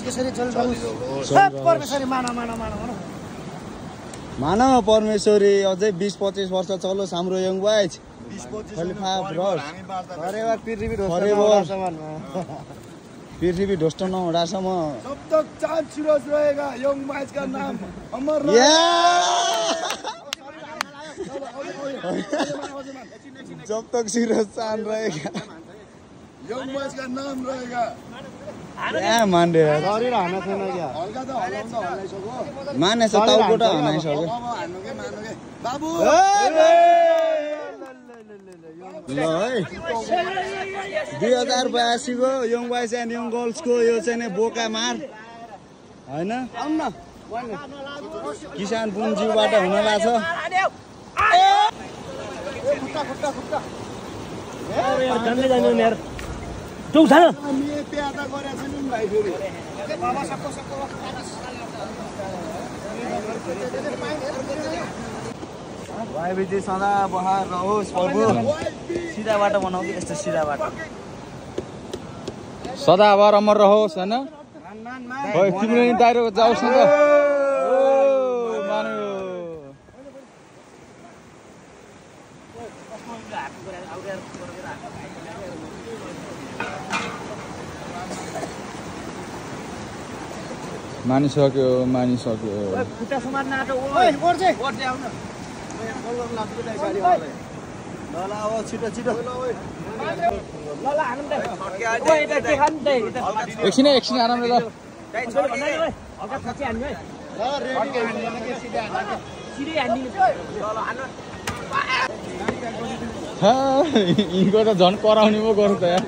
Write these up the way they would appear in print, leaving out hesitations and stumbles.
केसरी जलबाबु परमेश्वरी मानव परमेश्वरी अझै 20-25 वर्ष चलोस् हाम्रो यङ बॉयज 20-25 पृथ्वी ध्वस्त नहुँदासम्म जब तक चाँद सूरज रहेगा यङ बॉयज का नाम अमर जब तक सूरज चाँद रहेगा यङ बॉयज का नाम रहेगा मान्डे शरीर हान्न छैन क्या हल्का त हल्लाउँदा हल्लाइसक्यो माने छ टाउकोट हनाइसक्यो हान्नुके बाबु ल है 2082 को young boys and young girls को यो चाहिँ नि बोका मार हैन किसान पुन्जीबाट हुन लाग्छ भाइबिजी सदा बहार रहोस् प्रभु सिधा बाटो बनाऊ कि यस्तो सिधा बाटो सदा अब अमर रहोस् हैन ओइ तिम्रो नि दाइरो जाओस् न त ओ मानु मानिसक्यो खुट्टा समात्न आटो ओइ ओर्जे आउन ल अब छिटो छिटो एकछिन आरामले ल यिनको त झन् कराउने पो गर्छ त यार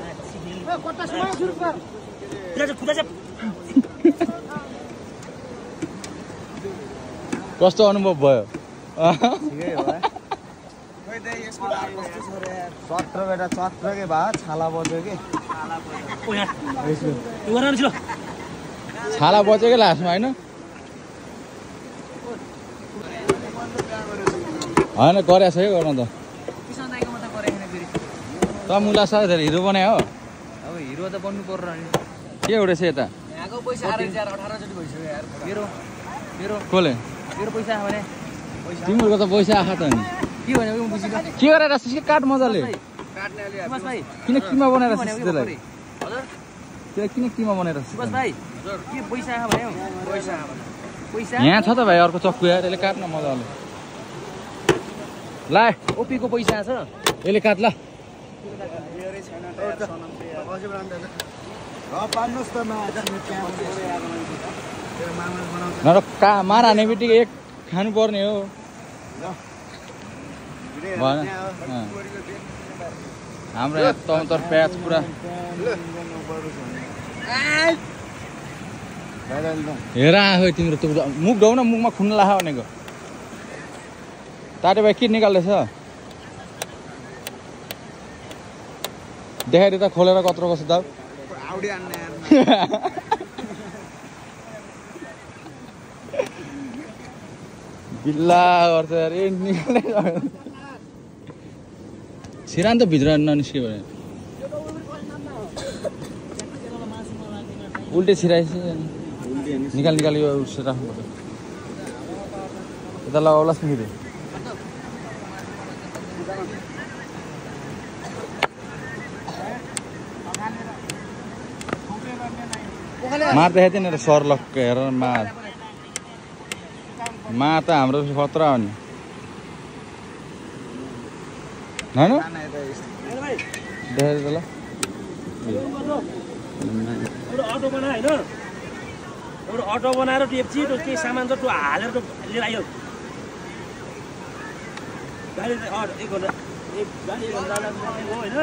कस्तो अनुभव भयो 17 बेटा 17 के भा छाला बज्यो के छाला बच्यो के लास्टमा होइन गरेछ है गर्न त त मुला साह्रै धेरै हिरो बनायो हो अब हिरो त बन्नु पर्यो नि के उडेछ यता यहाँको पैसा आएर 18 चोटि भइसक्यो यार मेरो कसले मेरो पैसा आयो भने तिम्रो त पैसा आखा त नि के भनेको म बुझिन के गरेर के काट मजाले काट्ने अलि सुभाष भाइ किन किमा बनाएर त्यसलाई हजुर त्यो किन किमा बनाएर सुभाष भाइ हजुर के पैसा आयो भने पैसा यहाँ छ त भाइ अर्को चक्कु यार यसले काट्न मजाले ला ओपीको पैसा छ यसले काट ल नर मार हाने बित्तिकै एक खानु पर्ने हो भएन हाम्रो यहाँ तन्तर प्याज पुरा हेर आयो तिम्रो त्यो मुख धौ न मुखमा खुन लाख भनेको ताटे भाइ के निकाल्दैछ देखाइदिए त खोलेर कत्रो कस्तो दाउ बिल्ला गर्छ यार निकाल्दै छिरान त भित्र ननिस्क्यो भने उल्टे छिराएछ निकाल यो राख्नु पर्छ यता लगाउलास् नि फेरि मार देखाइ थिएन र सरलक हेर मा त हाम्रो खतरा हो नि होइन देखाइ त ल एउटा अटो बनाएर टेप्ची केही सामान छ त्यो हालेर लिएर आयो गाडी एक घन्टा हो होइन